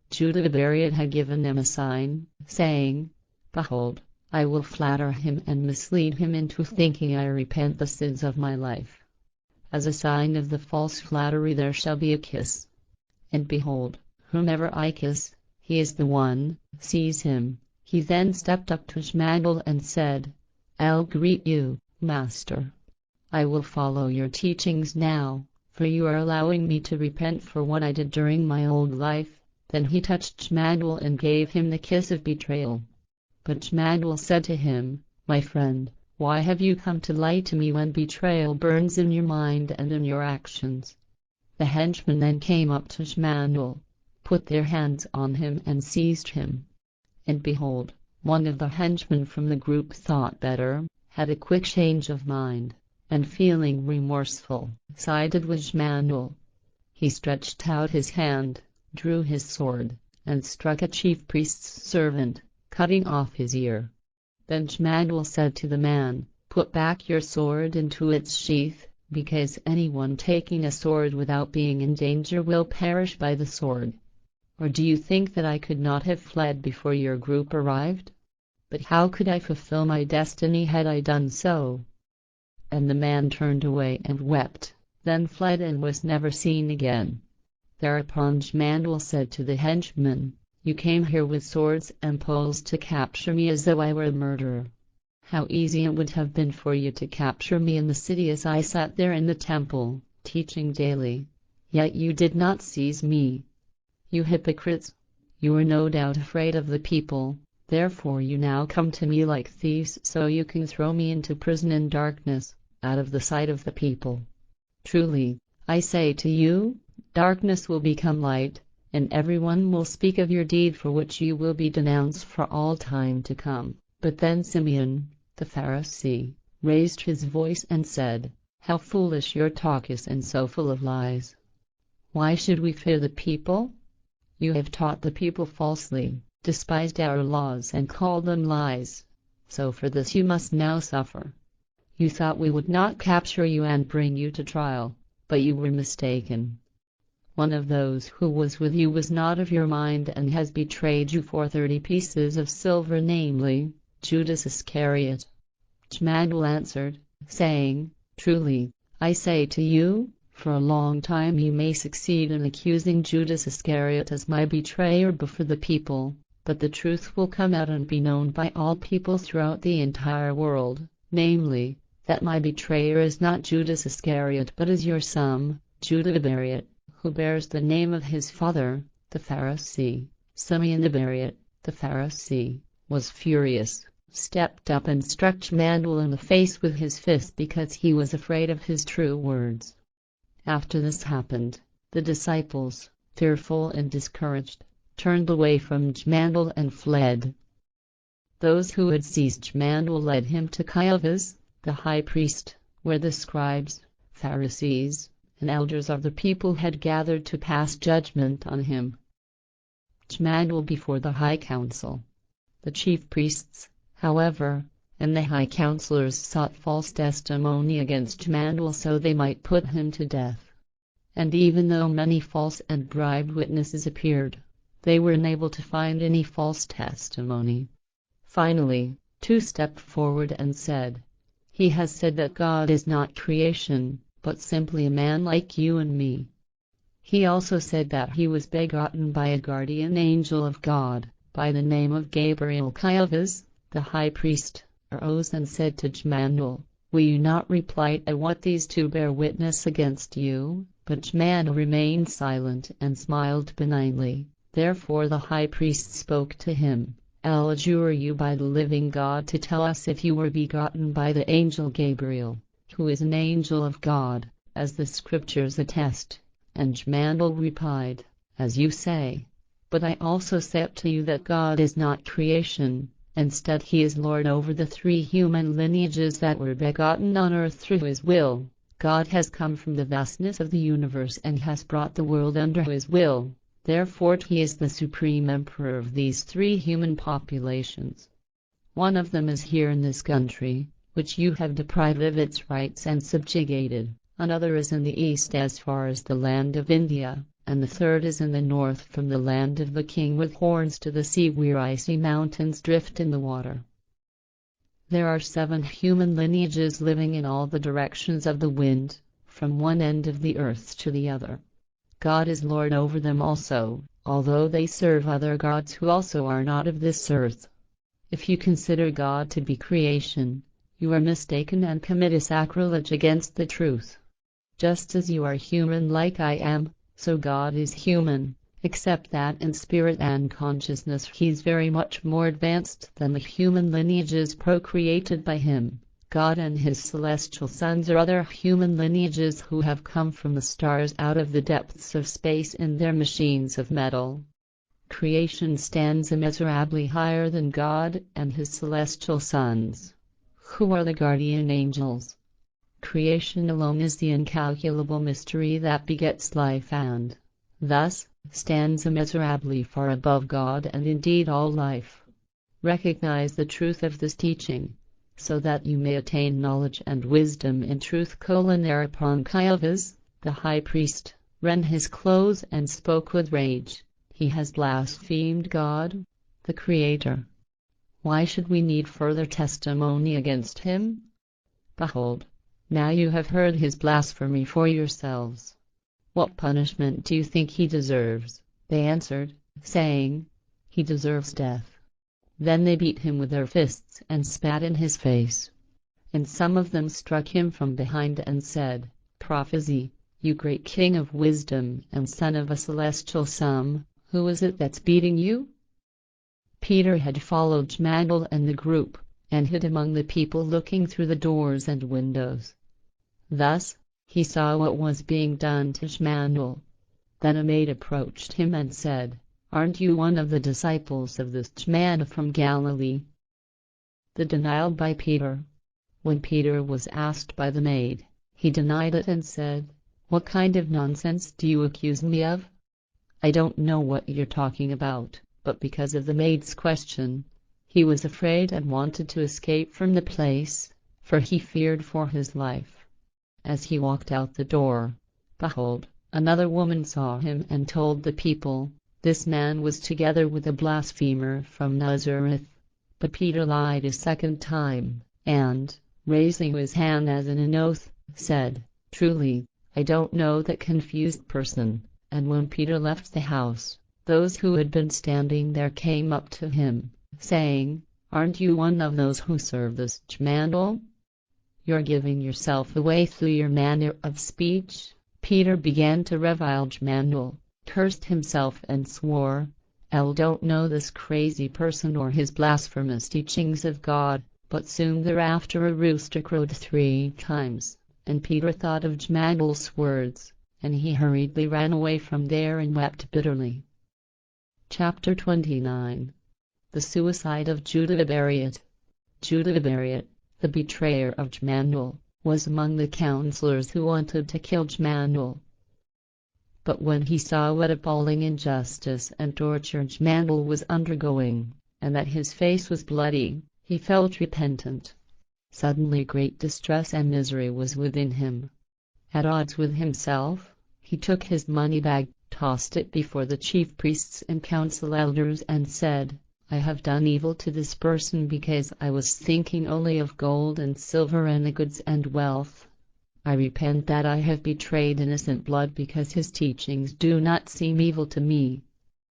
Judah Iscariot had given them a sign, saying, "Behold, I will flatter him and mislead him into thinking I repent the sins of my life. As a sign of the false flattery there shall be a kiss. And behold, whomever I kiss, he is the one, seize him." He then stepped up to Jmmanuel and said, "I'll greet you, Master. I will follow your teachings now, for you are allowing me to repent for what I did during my old life." Then he touched Jmmanuel and gave him the kiss of betrayal. But Jmmanuel said to him, "My friend, why have you come to lie to me when betrayal burns in your mind and in your actions?" The henchmen then came up to Jmmanuel, put their hands on him and seized him. And behold, one of the henchmen from the group thought better, had a quick change of mind, and feeling remorseful, sided with Jmmanuel. He stretched out his hand, drew his sword, and struck a chief priest's servant, cutting off his ear. Then Jmmanuel said to the man, "Put back your sword into its sheath, because anyone taking a sword without being in danger will perish by the sword. Or do you think that I could not have fled before your group arrived? But how could I fulfill my destiny had I done so?" And the man turned away and wept, then fled and was never seen again. Thereupon Jmmanuel said to the henchmen, "You came here with swords and poles to capture me as though I were a murderer. How easy it would have been for you to capture me in the city as I sat there in the temple, teaching daily. Yet you did not seize me. You hypocrites! You were no doubt afraid of the people, therefore you now come to me like thieves so you can throw me into prison in darkness, out of the sight of the people. Truly, I say to you, darkness will become light, and everyone will speak of your deed for which you will be denounced for all time to come." But then Simeon, the Pharisee, raised his voice and said, "How foolish your talk is and so full of lies. Why should we fear the people? You have taught the people falsely, despised our laws and called them lies. So for this you must now suffer. You thought we would not capture you and bring you to trial, but you were mistaken. One of those who was with you was not of your mind and has betrayed you for 30 pieces of silver, namely, Judas Iscariot." Jmmanuel answered, saying, "Truly, I say to you, for a long time you may succeed in accusing Judas Iscariot as my betrayer before the people, but the truth will come out and be known by all people throughout the entire world, namely, that my betrayer is not Judas Iscariot but is your son, Judah Iscariot, who bears the name of his father, the Pharisee." Simeon Iscariot, the Pharisee, was furious, stepped up and struck Jmmanuel in the face with his fist because he was afraid of his true words. After this happened, the disciples, fearful and discouraged, turned away from Jmmanuel and fled. Those who had seized Jmmanuel led him to Caiaphas, the high priest, where the scribes, Pharisees, and elders of the people had gathered to pass judgment on him. Jmmanuel before the high council. The chief priests, however, and the high counselors sought false testimony against Jmmanuel so they might put him to death. And even though many false and bribed witnesses appeared, they were unable to find any false testimony. Finally, 2 stepped forward and said, "He has said that God is not creation, but simply a man like you and me. He also said that he was begotten by a guardian angel of God, by the name of Gabriel." Caiaphas, the high priest, arose and said to Jmmanuel, "Will you not reply at what these 2 bear witness against you?" But Jmmanuel remained silent and smiled benignly. Therefore the high priest spoke to him, "I'll adjure you by the living God to tell us if you were begotten by the angel Gabriel, who is an angel of God, as the scriptures attest." And Jmmanuel replied, "As you say. But I also say to you that God is not creation. Instead he is Lord over the 3 human lineages that were begotten on earth through his will. God has come from the vastness of the universe and has brought the world under his will. Therefore he is the supreme emperor of these 3 human populations. One of them is here in this country, which you have deprived of its rights and subjugated. Another is in the east as far as the land of India, and the third is in the north from the land of the king with horns to the sea where icy mountains drift in the water. There are 7 human lineages living in all the directions of the wind, from one end of the earth to the other. God is Lord over them also, although they serve other gods who also are not of this earth. If you consider God to be creation, you are mistaken and commit a sacrilege against the truth. Just as you are human like I am, so God is human, except that in spirit and consciousness He's very much more advanced than the human lineages procreated by Him. God and His celestial sons are other human lineages who have come from the stars out of the depths of space in their machines of metal. Creation stands immeasurably higher than God and His celestial sons, who are the guardian angels. Creation alone is the incalculable mystery that begets life and, thus, stands immeasurably far above God and indeed all life. Recognize the truth of this teaching, so that you may attain knowledge and wisdom in truth. Thereupon Caiaphas, the high priest, rent his clothes and spoke with rage. He has blasphemed God, the Creator. Why should we need further testimony against him? Behold, now you have heard his blasphemy for yourselves. What punishment do you think he deserves? They answered, saying, He deserves death. Then they beat him with their fists and spat in his face. And some of them struck him from behind and said, Prophesy, you great king of wisdom and son of a celestial son, who is it that's beating you? Peter had followed Jmmanuel and the group, and hid among the people looking through the doors and windows. Thus, he saw what was being done to Jmmanuel. Then a maid approached him and said, Aren't you one of the disciples of this Jmmanuel from Galilee? The denial by Peter. When Peter was asked by the maid, he denied it and said, What kind of nonsense do you accuse me of? I don't know what you're talking about. But because of the maid's question, he was afraid and wanted to escape from the place, for he feared for his life. As he walked out the door, behold, another woman saw him and told the people, This man was together with a blasphemer from Nazareth. But Peter lied a second time, and, raising his hand as in an oath, said, Truly, I don't know that confused person. And when Peter left the house, those who had been standing there came up to him, saying, Aren't you one of those who serve this Jmmanuel? You're giving yourself away through your manner of speech. Peter began to revile Jmmanuel, cursed himself and swore, I don't know this crazy person or his blasphemous teachings of God. But soon thereafter a rooster crowed 3 times, and Peter thought of Jmmanuel's words, and he hurriedly ran away from there and wept bitterly. Chapter 29. The Suicide of Judah Iscariot. Judah Iscariot, the betrayer of Jmmanuel, was among the counselors who wanted to kill Jmmanuel. But when he saw what appalling injustice and torture Jmmanuel was undergoing, and that his face was bloody, he felt repentant. Suddenly great distress and misery was within him. At odds with himself, he took his money bag, tossed it before the chief priests and council elders and said, I have done evil to this person because I was thinking only of gold and silver and the goods and wealth. I repent that I have betrayed innocent blood because his teachings do not seem evil to me.